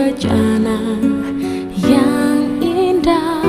bejana yang indah.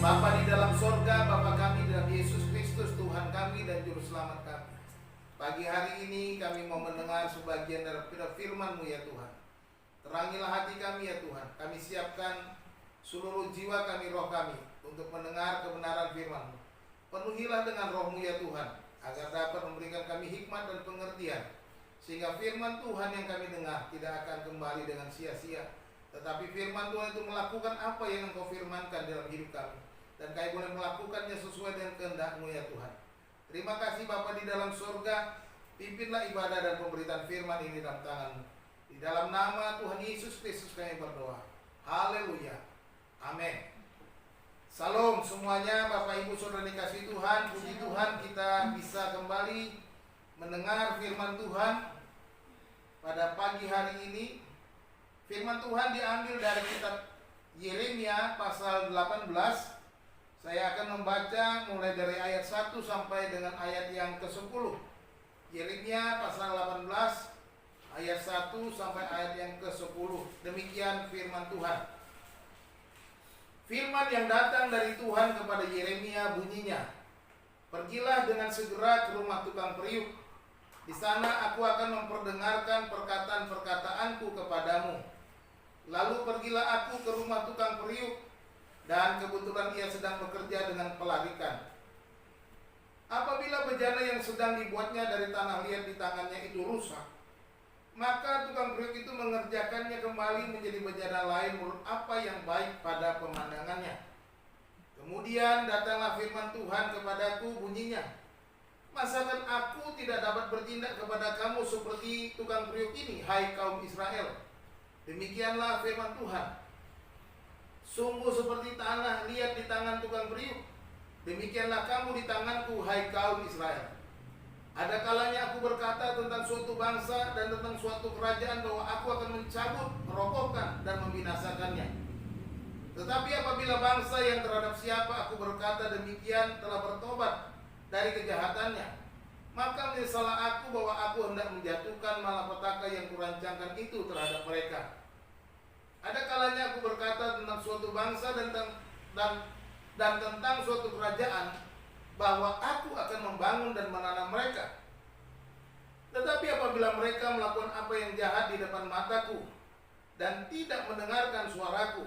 Bapa di dalam sorga, Bapa kami dalam Yesus Kristus, Tuhan kami dan Juru Selamat kami. Pagi hari ini kami mau mendengar sebagian dari firman-Mu ya Tuhan. Terangilah hati kami ya Tuhan. Kami siapkan seluruh jiwa kami, roh kami untuk mendengar kebenaran firman-Mu. Penuhilah dengan roh-Mu ya Tuhan, agar dapat memberikan kami hikmat dan pengertian, sehingga firman Tuhan yang kami dengar tidak akan kembali dengan sia-sia, tetapi firman Tuhan itu melakukan apa yang Engkau firmankan dalam hidup kami, dan kami boleh melakukannya sesuai dengan kehendak-Mu ya Tuhan. Terima kasih Bapa di dalam surga. Pimpinlah ibadah dan pemberitaan firman ini dalam tangan-Mu. Di dalam nama Tuhan Yesus Kristus kami berdoa. Haleluya. Amin. Salam semuanya, Bapak Ibu Saudara dikasih Tuhan. Puji Tuhan kita bisa kembali mendengar firman Tuhan pada pagi hari ini. Firman Tuhan diambil dari kitab Yeremia pasal 18. Saya akan membaca mulai dari ayat 1 sampai dengan ayat yang ke-10. Yeremia pasal 18 ayat 1 sampai ayat yang ke-10. Demikian firman Tuhan. Firman yang datang dari Tuhan kepada Yeremia bunyinya, "Pergilah dengan segera ke rumah tukang periuk. Di sana aku akan memperdengarkan perkataan-perkataanku kepadamu. Lalu pergilah aku ke rumah tukang periuk, dan kebetulan ia sedang bekerja dengan pelarikan. Apabila bejana yang sedang dibuatnya dari tanah liat di tangannya itu rusak, maka tukang periuk itu mengerjakannya kembali menjadi bejana lain menurut apa yang baik pada pemandangannya. Kemudian datanglah firman Tuhan kepadaku bunyinya, masakan aku tidak dapat bertindak kepada kamu seperti tukang periuk ini, hai kaum Israel? Demikianlah firman Tuhan. Sungguh seperti tanah liat di tangan tukang periuk, demikianlah kamu di tanganku, hai kaum Israel. Ada kalanya aku berkata tentang suatu bangsa dan tentang suatu kerajaan bahwa aku akan mencabut, merobohkan, dan membinasakannya. Tetapi apabila bangsa yang terhadap siapa aku berkata demikian telah bertobat dari kejahatannya, maka menyesallah aku bahwa aku hendak menjatuhkan malapetaka yang kurancangkan itu terhadap mereka. Ada kalanya aku berkata tentang suatu bangsa dan tentang suatu kerajaan bahwa aku akan membangun dan menanam mereka. Tetapi apabila mereka melakukan apa yang jahat di depan mataku dan tidak mendengarkan suaraku,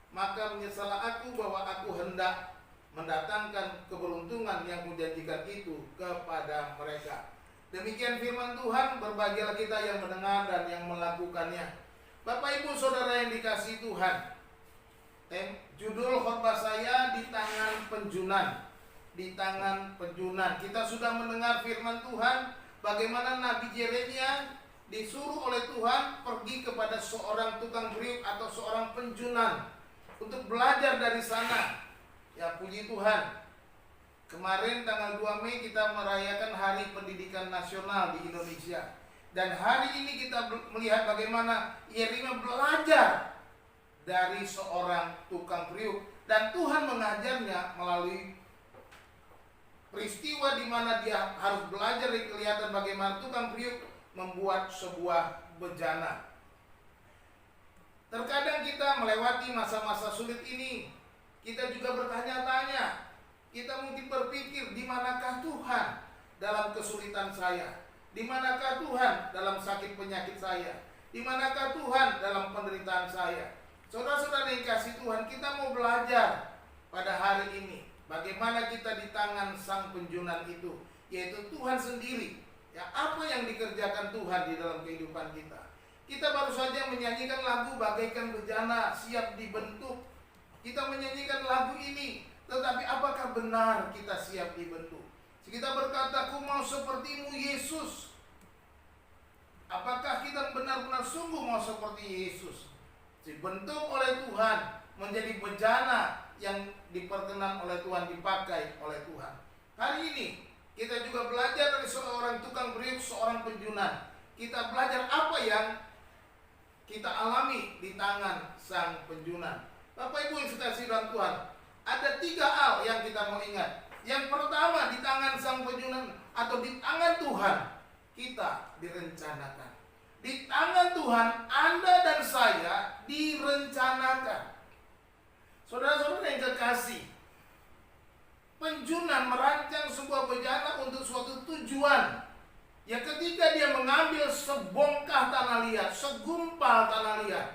maka menyesallah aku bahwa aku hendak mendatangkan keberuntungan yang kujanjikan itu kepada mereka. Demikian firman Tuhan. Berbahagialah kita yang mendengar dan yang melakukannya. Bapak Ibu Saudara yang dikasihi Tuhan, judul khotbah saya di tangan penjunan. Di tangan penjunan. Kita sudah mendengar firman Tuhan bagaimana Nabi Yeremia disuruh oleh Tuhan pergi kepada seorang tukang periuk atau seorang penjunan untuk belajar dari sana. Ya, puji Tuhan. Kemarin tanggal 2 Mei kita merayakan Hari Pendidikan Nasional di Indonesia. Dan hari ini kita melihat bagaimana Yeremia belajar dari seorang tukang periuk, dan Tuhan mengajarnya melalui peristiwa di mana dia harus belajar dari kelihatan bagaimana tukang periuk membuat sebuah bejana. Terkadang kita melewati masa-masa sulit ini, kita juga bertanya-tanya. Kita mungkin berpikir, di manakah Tuhan dalam kesulitan saya? Di manakah Tuhan dalam sakit penyakit saya? Di manakah Tuhan dalam penderitaan saya? Saudara-saudara yang kasih Tuhan, kita mau belajar pada hari ini bagaimana kita di tangan sang penjunan itu, yaitu Tuhan sendiri. Ya, apa yang dikerjakan Tuhan di dalam kehidupan kita? Kita baru saja menyanyikan lagu bagaikan bejana siap dibentuk. Kita menyanyikan lagu ini, tetapi apakah benar kita siap dibentuk? Kita berkata, "Ku mau sepertimu Yesus." Apakah kita benar-benar sungguh mau seperti Yesus? Dibentuk oleh Tuhan menjadi bejana yang diperkenan oleh Tuhan, dipakai oleh Tuhan. Hari ini kita juga belajar dari seorang tukang periuk, seorang penjunan. Kita belajar apa yang kita alami di tangan sang penjunan. Bapak Ibu yang dikasihi dalam Tuhan, ada 3 hal yang kita mau ingat. Yang pertama, di tangan sang penjunan atau di tangan Tuhan kita direncanakan. Di tangan Tuhan Anda dan saya direncanakan. Saudara-saudara yang kekasih, penjunan merancang sebuah bejana untuk suatu tujuan. Ya, ketika dia mengambil sebongkah tanah liat, segumpal tanah liat,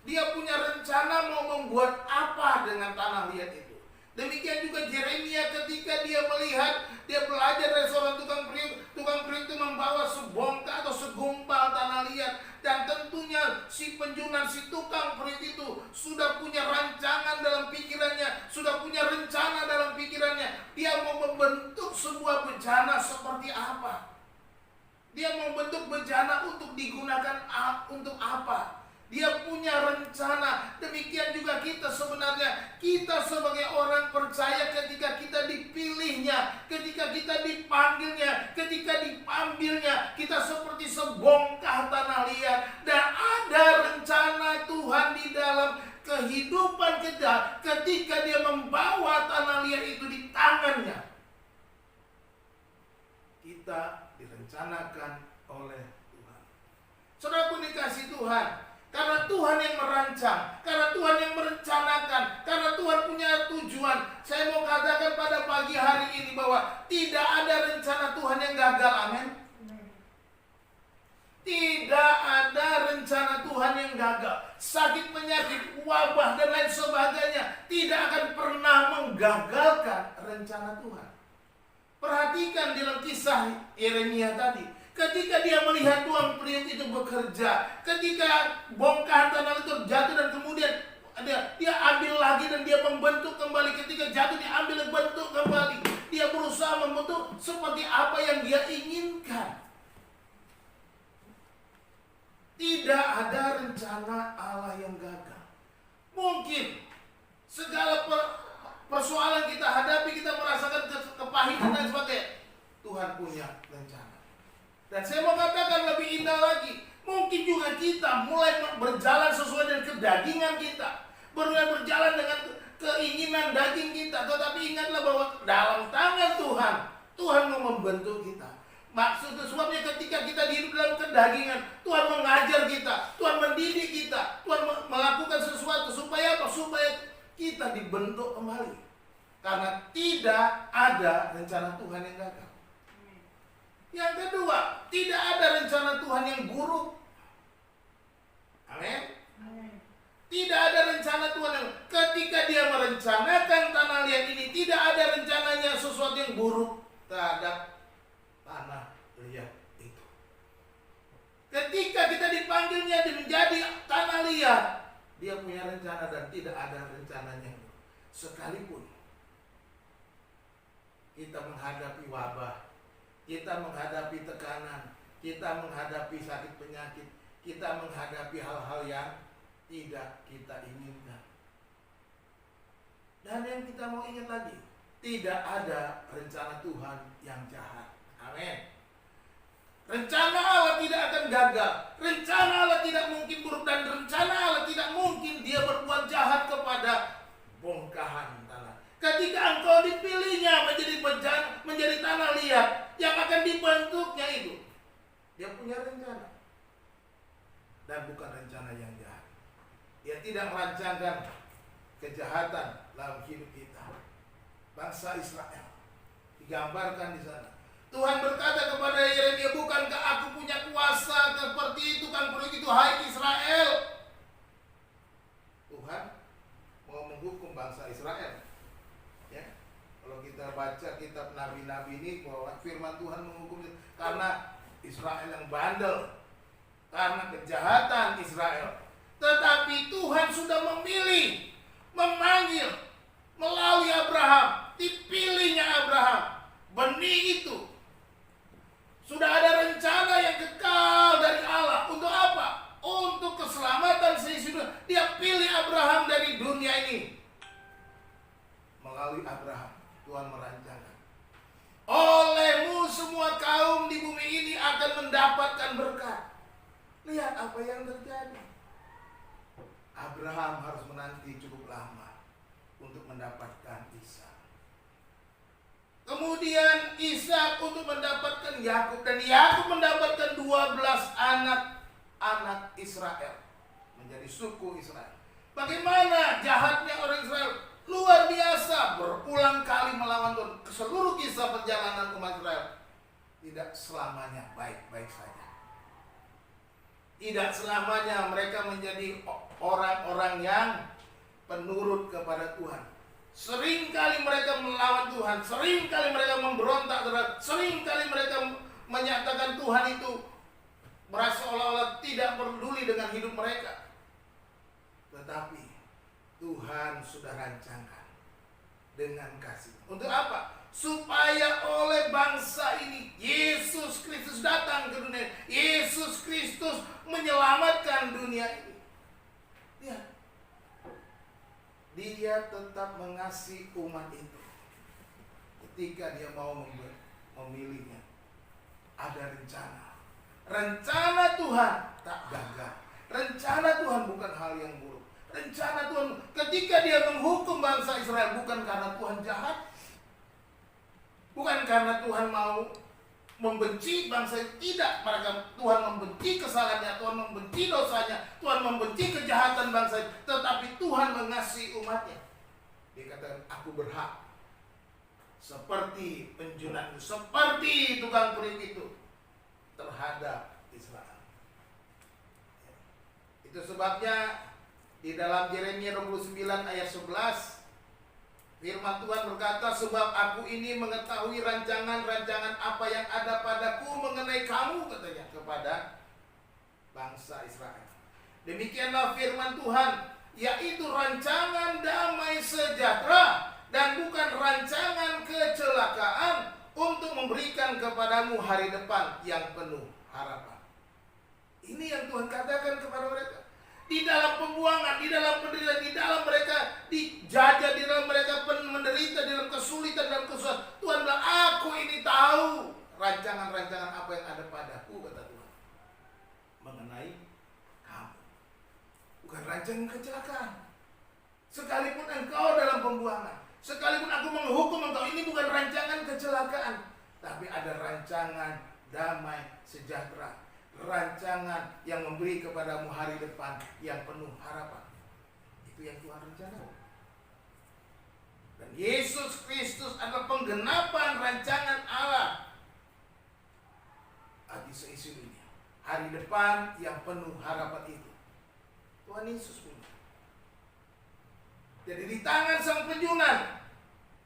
dia punya rencana mau membuat apa dengan tanah liat itu. Demikian juga Yeremia ketika dia melihat, dia belajar dari seorang tukang periuk. Tukang periuk itu membawa sebongkah atau segumpal tanah liat. Dan tentunya si penjunan, si tukang periuk itu sudah punya rancangan dalam pikirannya, sudah punya rencana dalam pikirannya. Dia mau membentuk sebuah bejana seperti apa? Dia mau membentuk bejana untuk digunakan untuk apa? Dia punya rencana. Demikian juga kita sebenarnya. Kita sebagai orang percaya ketika kita dipilihnya, ketika kita dipanggilnya, ketika diambilnya, kita seperti sebongkah tanah liat. Dan ada rencana Tuhan di dalam kehidupan kita ketika dia membawa tanah liat itu di tangannya. Kita direncanakan oleh Tuhan. Saudaraku dikasih Tuhan, karena Tuhan yang merancang, karena Tuhan yang merencanakan, karena Tuhan punya tujuan. Saya mau katakan pada pagi hari ini bahwa tidak ada rencana Tuhan yang gagal. Amin. Tidak ada rencana Tuhan yang gagal. Sakit, penyakit, wabah dan lain sebagainya tidak akan pernah menggagalkan rencana Tuhan. Perhatikan dalam kisah Yeremia tadi. Ketika dia melihat tukang periuk itu bekerja, ketika bongkahan tanah itu jatuh dan kemudian dia ambil lagi dan dia membentuk kembali. Ketika jatuh dia ambil dan bentuk kembali. Dia berusaha membentuk seperti apa yang dia inginkan. Tidak ada rencana Allah yang gagal. Mungkin segala persoalan kita hadapi, kita merasakan kepahitan dan sebagainya. Tuhan punya rencana. Dan saya mau katakan lebih indah lagi. Mungkin juga kita mulai berjalan sesuai dengan kedagingan kita, mulai berjalan dengan keinginan daging kita. Tetapi ingatlah bahwa dalam tangan Tuhan, Tuhan mau membentuk kita. Maksudnya sebabnya ketika kita hidup dalam kedagingan, Tuhan mengajar kita, Tuhan mendidik kita, Tuhan melakukan sesuatu supaya apa? Supaya kita dibentuk kembali. Karena tidak ada rencana Tuhan yang gagal. Yang kedua, tidak ada rencana Tuhan yang buruk. Amin. Tidak ada rencana Tuhan yang ketika dia merencanakan tanah liat ini, tidak ada rencananya sesuatu yang buruk terhadap tanah liat itu. Ketika kita dipanggilnya menjadi tanah liat, dia punya rencana dan tidak ada rencananya. Sekalipun kita menghadapi wabah, kita menghadapi tekanan, kita menghadapi sakit penyakit, kita menghadapi hal-hal yang tidak kita inginkan. Dan yang kita mau ingat lagi, tidak ada rencana Tuhan yang jahat. Amin. Rencana Allah tidak akan gagal. Rencana Allah tidak mungkin buruk. Dan rencana Allah tidak mungkin dia berbuat jahat kepada bongkahan tanah. Ketika engkau dipilihnya menjadi bejana, menjadi tanah liat yang akan dibentuknya itu, dia punya rencana. Dan bukan rencana yang jahat. Dia tidak merancangkan kejahatan dalam hidup kita. Bangsa Israel digambarkan di sana. Tuhan berkata kepada Yeremia, bukankah aku punya kuasa seperti itu kan periuk itu, hai Israel? Tuhan mau menghukum bangsa Israel. Ya, kalau kita baca kitab nabi-nabi ini, bahwa firman Tuhan menghukum karena Israel yang bandel. karena kejahatan Israel. Tetapi Tuhan sudah memilih, memanggil melalui Abraham, dipilihnya Abraham. Benih itu sudah ada rencana yang kekal dari Allah. Untuk apa? Untuk keselamatan seisi dunia. Dia pilih Abraham dari dunia ini. Melalui Abraham Tuhan merancangkan, olehmu semua kaum di bumi ini akan mendapatkan berkat. Lihat apa yang terjadi. Abraham harus menanti cukup lama untuk mendapatkan Ishak. Kemudian Ishak untuk mendapatkan Yakub, dan Yakub mendapatkan 12 anak Israel, menjadi suku Israel. Bagaimana jahatnya orang Israel? Luar biasa, berulang kali melawan Tuhan. Seluruh kisah perjalanan umat Israel tidak selamanya baik-baik saja. Tidak selamanya mereka menjadi orang-orang yang penurut kepada Tuhan. Seringkali mereka melawan Tuhan, seringkali mereka memberontak terhadap, seringkali mereka menyatakan Tuhan itu merasa seolah-olah tidak peduli dengan hidup mereka. Tetapi Tuhan sudah rancangkan dengan kasih. Untuk apa? Supaya oleh bangsa ini Yesus Kristus datang ke dunia. Yesus Kristus menyelamatkan dunia ini. Lihat, Dia tetap mengasihi umat itu ketika Dia mau memilihnya. Ada rencana. Rencana Tuhan tak gagal. Rencana Tuhan bukan hal yang buruk. Rencana Tuhan ketika Dia menghukum bangsa Israel bukan karena Tuhan jahat, bukan karena Tuhan mau membenci bangsa itu. Tidak, mereka Tuhan membenci kesalahannya, Tuhan membenci dosanya, Tuhan membenci kejahatan bangsa itu. Tetapi Tuhan mengasihi umatnya. Dia katakan, aku berhak seperti penjunanmu, seperti tukang perit itu terhadap Israel. Itu sebabnya di dalam Yeremia 29 ayat 11 firman Tuhan berkata, sebab aku ini mengetahui rancangan-rancangan apa yang ada padaku mengenai kamu, katanya, kepada bangsa Israel. Demikianlah firman Tuhan, yaitu rancangan damai sejahtera dan bukan rancangan kecelakaan, untuk memberikan kepadamu hari depan yang penuh harapan. Ini yang Tuhan katakan kepada mereka. Di dalam pembuangan, di dalam penderitaan, di dalam mereka dijajah, di dalam mereka menderita, di dalam kesulitan, dalam kesulitan, Tuhan bilang, aku ini tahu rancangan-rancangan apa yang ada padaku, kata Tuhan, mengenai kamu. Bukan rancangan kecelakaan. Sekalipun engkau dalam pembuangan, sekalipun aku menghukum engkau, ini bukan rancangan kecelakaan, tapi ada rancangan damai sejahtera. Rancangan yang memberi kepadamu hari depan yang penuh harapan. Itu yang Tuhan rencanakan. Dan Yesus Kristus adalah penggenapan rancangan Allah bagi seisi dunia. Hari depan yang penuh harapan itu Tuhan Yesus punya. Jadi di tangan Sang Penjunan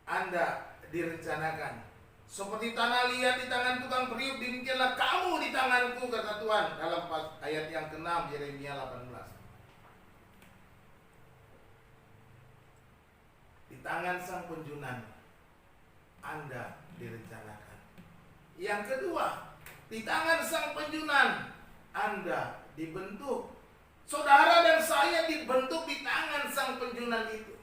Anda direncanakan. Seperti tanah liat di tangan tukang periuk, demikianlah kamu di tanganku, kata Tuhan, dalam ayat yang ke-6 Yeremia 18. Di tangan Sang Penjunan Anda direncanakan. Yang kedua, di tangan Sang Penjunan Anda dibentuk. Saudara dan saya dibentuk di tangan Sang Penjunan itu.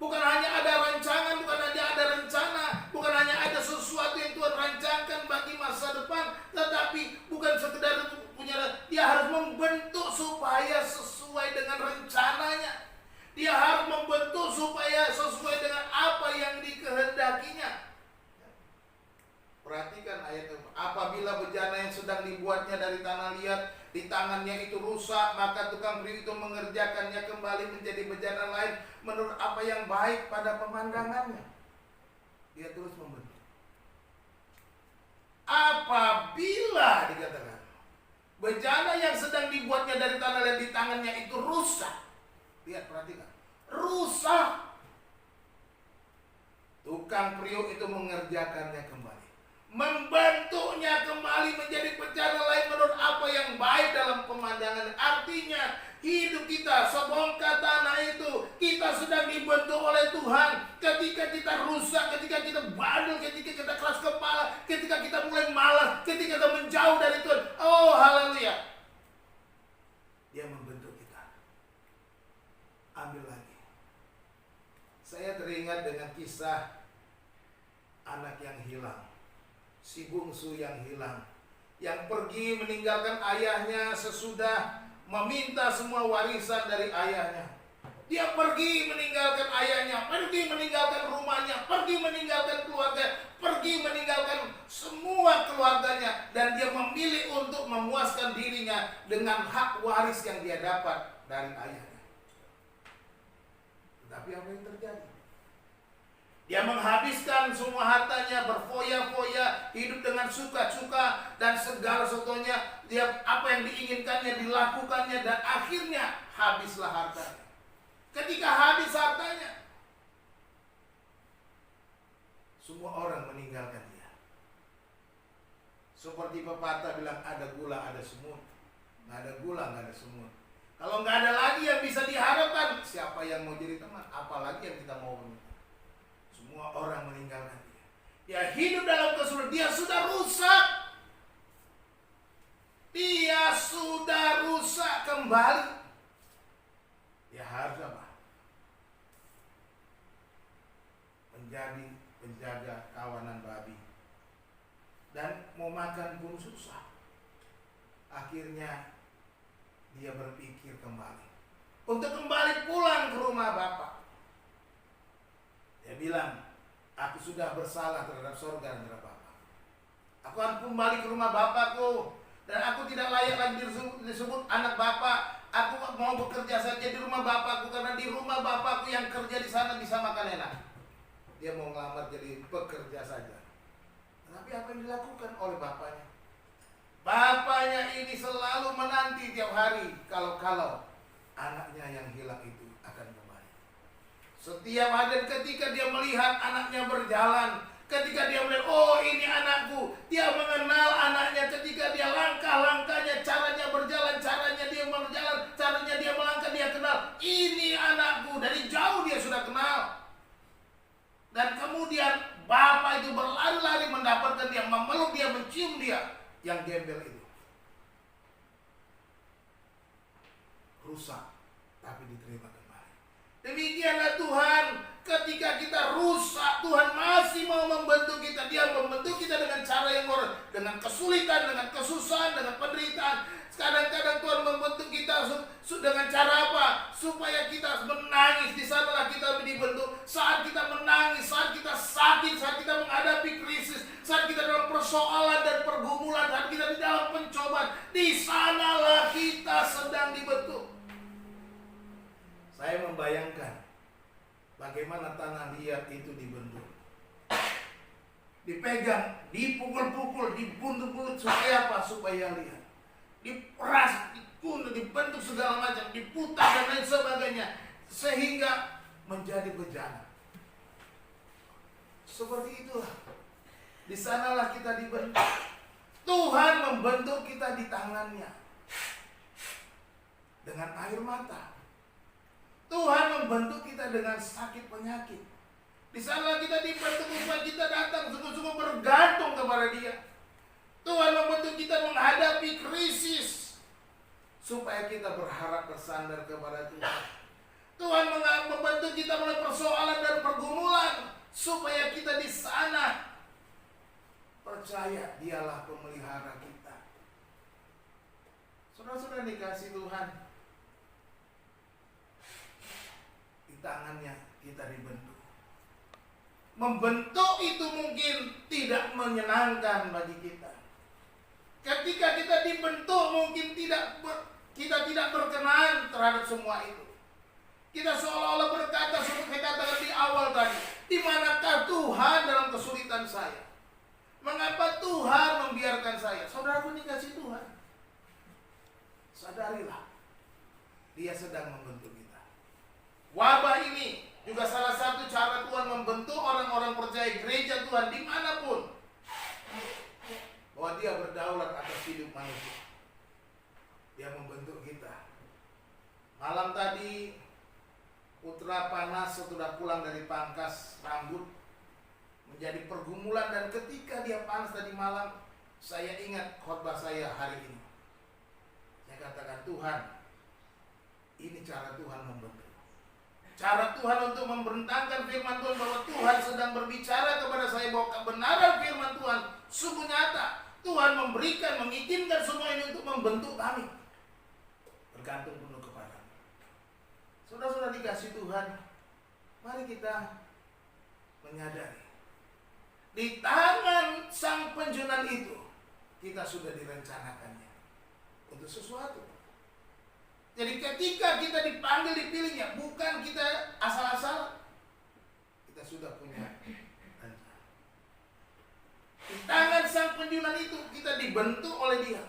Bukan hanya ada rancangan, bukan hanya ada rencana, bukan hanya ada sesuatu yang Tuhan rancangkan bagi masa depan, tetapi bukan sekedar punya, Dia harus membentuk supaya sesuai dengan rencananya. Dia harus membentuk supaya sesuai dengan apa yang dikehendakinya. Perhatikan ayat itu. Apabila bejana yang sedang dibuatnya dari tanah liat di tangannya itu rusak, maka tukang periuk itu mengerjakannya kembali menjadi bejana lain menurut apa yang baik pada pemandangannya. Dia terus membentuk. Apabila dikatakan bejana yang sedang dibuatnya dari tanah liat di tangannya itu rusak, lihat, perhatikan, rusak, tukang periuk itu mengerjakannya kembali, membentuknya kembali menjadi bencana lain menurut apa yang baik dalam pemandangan. Artinya hidup kita sebongkah tanah itu, kita sedang dibentuk oleh Tuhan. Ketika kita rusak, ketika kita bandel, ketika kita keras kepala, ketika kita mulai malas, ketika kita menjauh dari Tuhan, oh haleluya, Dia membentuk kita. Ambil lagi. Saya teringat dengan kisah anak yang hilang, si bungsu yang hilang, yang pergi meninggalkan ayahnya sesudah meminta semua warisan dari ayahnya. Dia pergi meninggalkan ayahnya, pergi meninggalkan rumahnya, pergi meninggalkan keluarga, pergi meninggalkan semua keluarganya, dan dia memilih untuk memuaskan dirinya dengan hak waris yang dia dapat dari ayahnya. Tetapi apa yang terjadi? Dia menghabiskan semua hartanya, berfoya-foya, hidup dengan suka-suka, dan segala sesuatunya dia apa yang diinginkannya dilakukannya, dan akhirnya habislah hartanya. Ketika habis hartanya, semua orang meninggalkan dia. Seperti pepatah bilang, ada gula ada semut. Nggak ada gula nggak ada semut. Kalau nggak ada lagi yang bisa diharapkan, siapa yang mau jadi teman? Apalagi yang kita mau meminta? Semua orang meninggalkan dia. Dia hidup dalam kesulitan. Dia sudah rusak. Dia sudah rusak kembali. Dia harus apa? Menjadi penjaga kawanan babi. Dan mau makan pun susah. Akhirnya dia berpikir kembali untuk kembali pulang ke rumah Bapak. Dia bilang, aku sudah bersalah terhadap sorga dan terhadap Bapak. Aku akan kembali ke rumah Bapakku, dan aku tidak layak lagi disebut anak Bapak. Aku mau bekerja saja di rumah Bapakku, karena di rumah Bapakku yang kerja di sana bisa makan enak. Dia mau ngelamar jadi pekerja saja. Tapi apa yang dilakukan oleh bapaknya? Bapaknya ini selalu menanti tiap hari kalau anaknya yang hilang itu akan kembali. Setiap hari ketika dia melihat anaknya berjalan, ketika dia melihat, oh ini anakku, dia mengenal anaknya. Ketika dia langkah-langkahnya, caranya berjalan, caranya dia berjalan, caranya dia melangkah, dia kenal, ini anakku. Dari jauh dia sudah kenal. Dan kemudian bapak itu berlari-lari mendapatkan dia, memeluk dia, mencium dia yang gembel itu. Rusak, tapi diterima kembali. Demikianlah Tuhan, ketika kita rusak, Tuhan masih mau membentuk kita. Dia membentuk kita dengan cara yang luar, dengan kesulitan, dengan kesusahan, dengan penderitaan. Kadang-kadang Tuhan membentuk kita dengan cara apa? Supaya kita menangis. Di sanalah kita dibentuk. Saat kita menangis, saat kita sakit, saat kita menghadapi krisis, saat kita dalam persoalan dan pergumulan, saat kita di dalam pencobaan, di sanalah kita sedang dibentuk. Saya membayangkan bagaimana tanah liat itu dibentuk. Dipegang, dipukul-pukul, dibunuh-bunuh supaya apa? Supaya lihat. Diperas, dibunuh, dibentuk segala macam, diputar dan lain sebagainya, sehingga menjadi bejana. Seperti itulah. Di sanalah kita dibentuk. Tuhan membentuk kita di tangannya dengan air mata. Tuhan membentuk kita dengan sakit penyakit. Di sana kita dibentuk supaya kita datang sungguh-sungguh bergantung kepada Dia. Tuhan membentuk kita menghadapi krisis supaya kita berharap bersandar kepada Tuhan. Tuhan membentuk kita mulai persoalan dan pergumulan supaya kita di sana percaya Dialah pemelihara kita. Saudara-saudara dikasih Tuhan, di tangannya kita dibentuk. Membentuk itu mungkin tidak menyenangkan bagi kita. Ketika kita dibentuk mungkin kita tidak berkenan terhadap semua itu. Kita seolah-olah berkata seperti saya katakan di awal tadi, di manakah Tuhan dalam kesulitan saya? Mengapa Tuhan membiarkan saya? Saudaraku dikasih Tuhan, sadarilah Dia sedang membentuk kita. Wabah ini juga salah satu cara Tuhan membentuk orang-orang percaya gereja Tuhan dimanapun. bahwa Dia berdaulat atas hidup manusia. Dia membentuk kita. Malam tadi Putra panas sesudah pulang dari pangkas rambut menjadi pergumulan, dan ketika dia panas tadi malam, saya ingat khotbah saya hari ini. Saya katakan, Tuhan, ini cara Tuhan membentuk. Cara Tuhan untuk membentangkan firman Tuhan, bahwa Tuhan sedang berbicara kepada saya bahwa kebenaran firman Tuhan sungguh nyata. Tuhan memberikan, mengizinkan semua ini untuk membentuk kami. Bergantung penuh kepada. Saudara-saudara dikasih Tuhan, mari kita menyadari, di tangan Sang Penjunan itu kita sudah direncanakannya untuk sesuatu. Jadi ketika kita dipanggil, dipilihnya, bukan kita asal-asal. Kita sudah punya rencana. Di tangan Sang Penjunan itu kita dibentuk oleh Dia.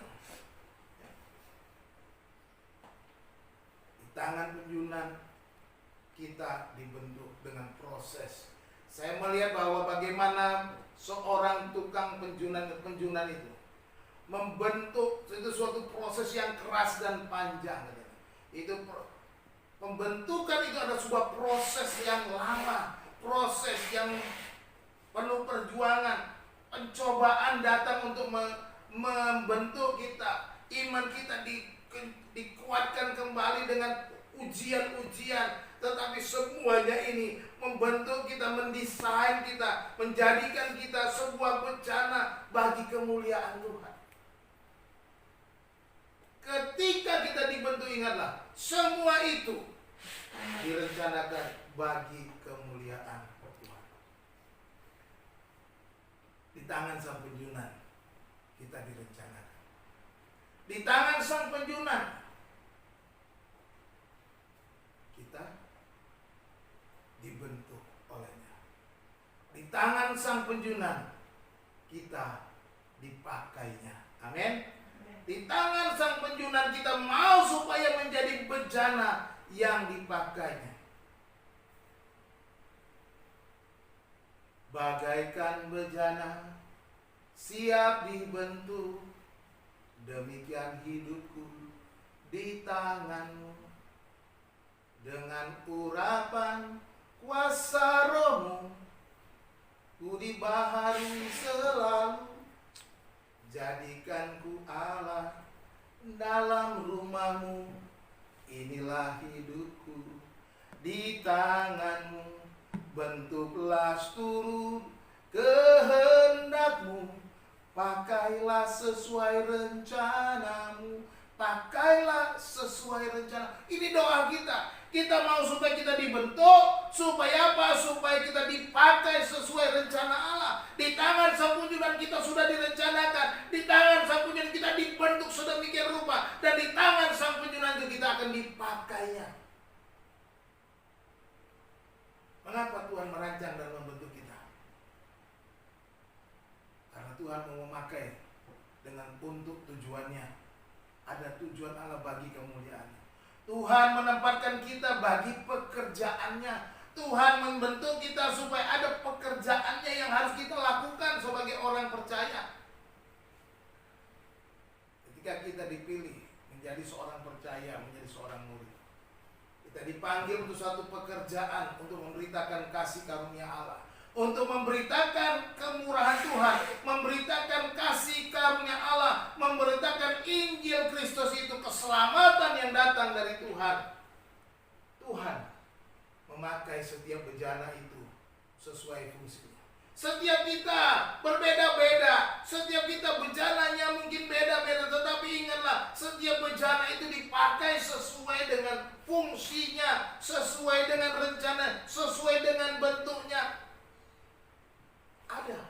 Di tangan penjunan kita dibentuk dengan proses. Saya melihat bahwa bagaimana seorang tukang penjunan itu membentuk, itu suatu proses yang keras dan panjang. Itu pembentukan itu ada sebuah proses yang lama, proses yang penuh perjuangan. Pencobaan datang untuk membentuk kita. Iman kita dikuatkan kembali dengan ujian-ujian. Tetapi semuanya ini membentuk kita, mendesain kita, menjadikan kita sebuah bencana bagi kemuliaan Tuhan. Ketika kita dibentuk, ingatlah, semua itu direncanakan bagi kemuliaan Tuhan. Di tangan Sang Penjunan kita direncanakan. Di tangan Sang Penjunan kita dibentuk olehnya. Di tangan Sang Penjunan kita dipakainya. Amin. Di tangan Sang Penjunan kita mau supaya menjadi bejana yang dipakainya. Bagaikan bejana siap dibentuk, demikian hidupku di tanganmu. Dengan urapan kuasa Roh-Mu, ku dibaharui selalu. Jadikan ku Allah dalam rumah-Mu. Inilah hidupku di tangan-Mu. Bentuklah seturut kehendak-Mu. Pakailah sesuai rencana-Mu. Pakailah sesuai rencana. Ini doa kita. Kita mau supaya kita dibentuk. Supaya apa? Supaya kita dipakai sesuai rencana Allah. Di tangan Sang Penjunan kita sudah direncanakan. Di tangan Sang Penjunan kita dibentuk sedemikian rupa. Dan di tangan Sang Penjunan itu kita akan dipakainya. Mengapa Tuhan merancang dan membentuk kita? Karena Tuhan mau memakai dengan untuk tujuannya. Ada tujuan Allah bagi kemuliaan. Tuhan menempatkan kita bagi pekerjaannya. Tuhan membentuk kita supaya ada pekerjaannya yang harus kita lakukan sebagai orang percaya. Ketika kita dipilih menjadi seorang percaya, menjadi seorang murid, kita dipanggil untuk satu pekerjaan, untuk memberitakan kasih karunia Allah, untuk memberitakan kemurahan Tuhan, memberitakan kasih karunia Allah, memberitakan Injil Kristus itu, keselamatan yang datang dari Tuhan. Tuhan memakai setiap bejana itu sesuai fungsinya. Setiap kita berbeda-beda, setiap kita bejananya mungkin beda-beda, tetapi ingatlah, setiap bejana itu dipakai sesuai dengan fungsinya, sesuai dengan rencana, sesuai dengan bentuknya. Ada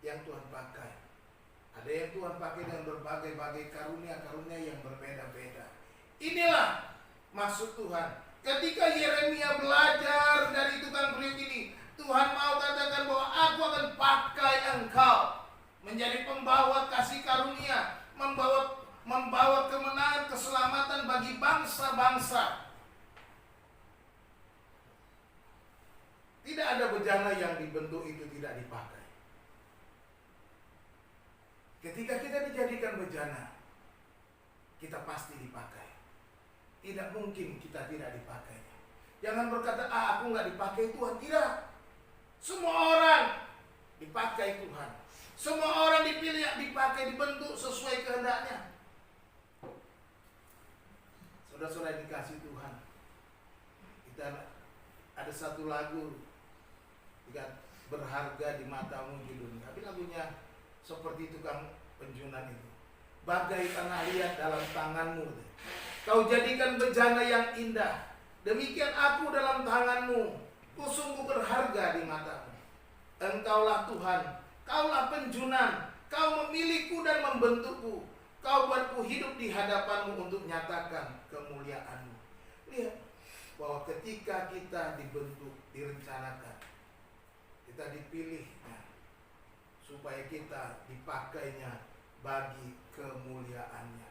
yang Tuhan pakai. Ada yang Tuhan pakai dengan berbagai-bagai karunia-karunia yang berbeda-beda. Inilah maksud Tuhan. Ketika Yeremia belajar dari tukang periuk ini, Tuhan mau katakan bahwa aku akan pakai engkau menjadi pembawa kasih karunia, membawa kemenangan, keselamatan bagi bangsa-bangsa. Tidak ada bejana yang dibentuk itu tidak dipakai. Ketika kita dijadikan bejana, kita pasti dipakai. Tidak mungkin kita tidak dipakai. Jangan berkata, aku nggak dipakai Tuhan. Tidak. Semua orang dipakai Tuhan. Semua orang dipilih, dipakai, dibentuk sesuai kehendaknya. Saudara-saudara dikasih Tuhan, kita ada satu lagu, berharga di matamu judulnya. Tapi lagunya seperti tukang penjunan itu. Bagai tanah liat dalam tanganmu, kau jadikan bejana yang indah. Demikian aku dalam tanganmu, ku sungguh berharga di matamu. Engkaulah Tuhan, kaulah penjunan, kau memilihku dan membentukku. Kau buatku hidup di hadapanmu untuk nyatakan kemuliaanmu. Lihat bahwa ketika kita dibentuk, direncanakan, kita dipilihnya supaya kita dipakainya bagi kemuliaannya.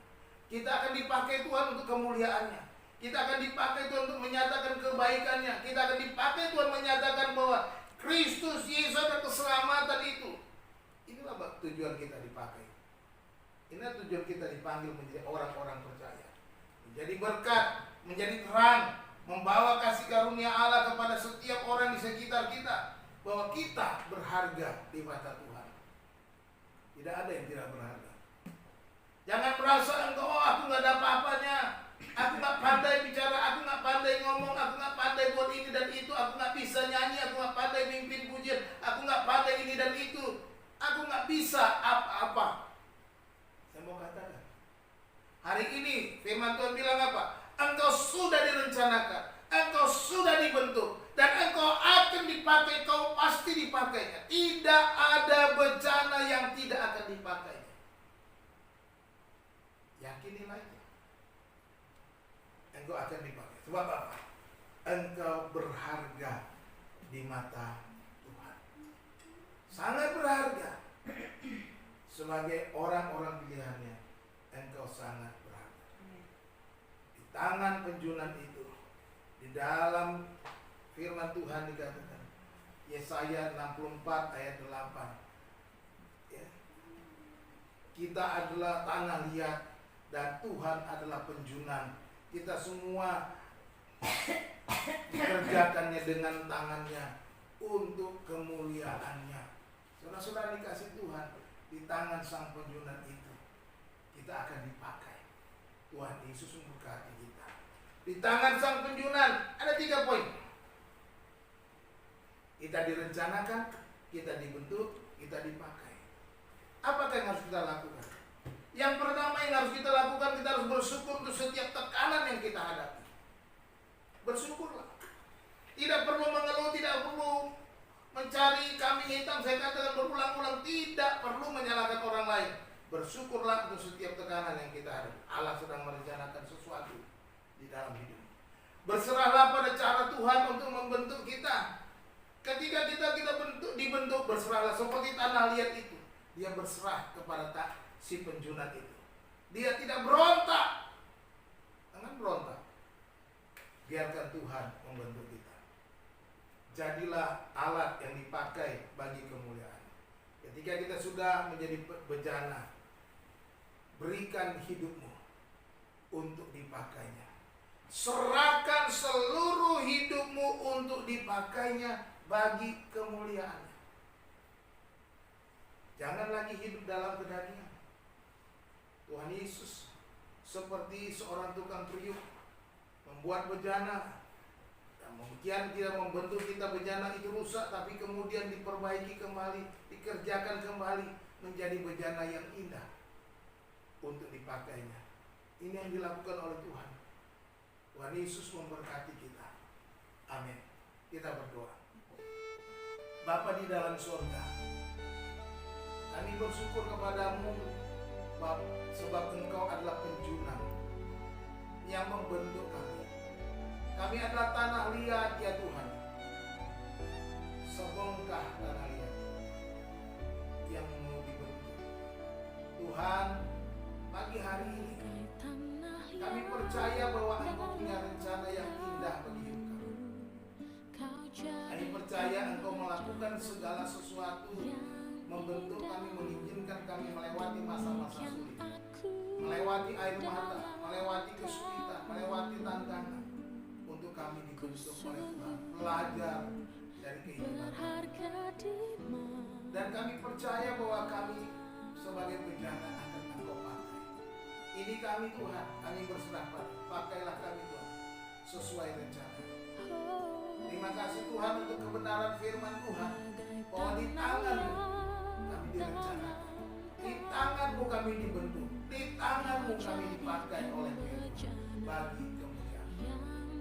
Kita akan dipakai Tuhan untuk kemuliaannya. Kita akan dipakai Tuhan untuk menyatakan kebaikannya. Kita akan dipakai Tuhan menyatakan bahwa Kristus Yesus adalah keselamatan itu. Inilah tujuan kita dipakai. Inilah tujuan kita dipanggil menjadi orang-orang percaya. Menjadi berkat, menjadi terang, membawa kasih karunia Allah kepada setiap orang di sekitar kita. Bahwa kita berharga di mata Tuhan. Tidak ada yang tidak berharga. Jangan merasa engkau, aku nggak ada apa-apanya. Aku nggak pandai bicara, aku nggak pandai ngomong, aku nggak pandai buat ini dan itu, aku nggak bisa nyanyi, aku nggak pandai mimpin pujian, aku nggak pandai ini dan itu, aku nggak bisa apa-apa. Saya mau katakan, hari ini firman Tuhan bilang apa? Engkau sudah direncanakan, engkau sudah dibentuk, dan engkau akan dipakai, kau pasti dipakainya. Tidak ada bejana yang tidak akan dipakainya. Yakinilah itu. Engkau akan dipakai. Sebab apa? Engkau berharga di mata Tuhan. Sangat berharga. Sebagai orang-orang pilihannya, engkau sangat berharga. Di tangan penjunan itu, di dalam firman Tuhan dikatakan, Yesaya 64 ayat 8. Ya. Kita adalah tanah liat dan Tuhan adalah penjunan. Kita semua dikerjakannya dengan tangannya untuk kemuliaannya. Saudara-saudara dikasih Tuhan, di tangan sang penjunan itu kita akan dipakai. Tuhan Yesus memberkati kita. Di tangan sang penjunan ada 3 poin. Kita direncanakan, kita dibentuk, kita dipakai. Apakah yang harus kita lakukan? Yang pertama yang harus kita lakukan, kita harus bersyukur untuk setiap tekanan yang kita hadapi. Bersyukurlah. Tidak perlu mengeluh, tidak perlu mencari kambing hitam. Saya katakan berulang-ulang, tidak perlu menyalahkan orang lain. Bersyukurlah untuk setiap tekanan yang kita hadapi. Allah sedang merencanakan sesuatu di dalam hidup. Berserahlah pada cara Tuhan untuk membentuk kita. Ketika kita dibentuk, berserahlah seperti tanah liat itu. Dia berserah kepada si penjunan itu. Dia tidak berontak. Jangan berontak. Biarkan Tuhan membentuk kita. Jadilah alat yang dipakai bagi kemuliaan. Ketika kita sudah menjadi bejana, berikan hidupmu untuk dipakainya. Serahkan seluruh hidupmu untuk dipakainya bagi kemuliaannya. Jangan lagi hidup dalam kedagingan. Tuhan Yesus seperti seorang tukang periuk, membuat bejana. Kemudian dia membentuk kita, bejana itu rusak, tapi kemudian diperbaiki kembali, dikerjakan kembali menjadi bejana yang indah untuk dipakainya. Ini yang dilakukan oleh Tuhan. Tuhan Yesus memberkati kita. Amin. Kita berdoa. Bapa di dalam surga, kami bersyukur kepadamu sebab Engkau adalah penjunan yang membentuk kami. Kami adalah tanah liat ya Tuhan. Sebongkah tanah liat yang mau dibentuk. Tuhan, pagi hari ini kami percaya bahwa Engkau punya rencana yang indah bagi hidup kami. Kami percaya Engkau melakukan segala sesuatu, membentuk kami, mengizinkan kami melewati masa-masa sulit, melewati air mata, melewati kesulitan, melewati tantangan, untuk kami dibentuk oleh Tuhan, belajar dari kehidupan kami. Dan kami percaya bahwa kami sebagai bejana akan Engkau pakai. Ini kami Tuhan, kami berserah pada, pakailah kami Tuhan sesuai rencana. Terima kasih Tuhan untuk kebenaran firman Tuhan, bahwa di tangan-Mu kami direncanakan, di tangan-Mu kami dibentuk, di tangan-Mu kami dipakai oleh Tuhan bagi kemuliaan.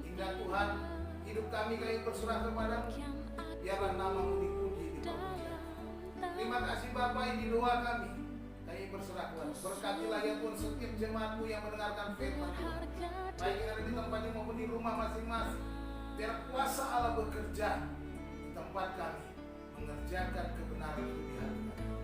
Hingga Tuhan, hidup kami berserah kepadamu, biarlah nama-Mu dipuji di kemuliaan. Terima kasih Bapa, ini doa kami berserah Tuhan. Berkatilah ya Tuhan setiap jemaat-Mu yang mendengarkan firman Tuhan, baik yang ada di tempatnya maupun di rumah masing-masing. Biar kuasa Allah bekerja di tempat kami, mengerjakan kebenaran itu di hati kami.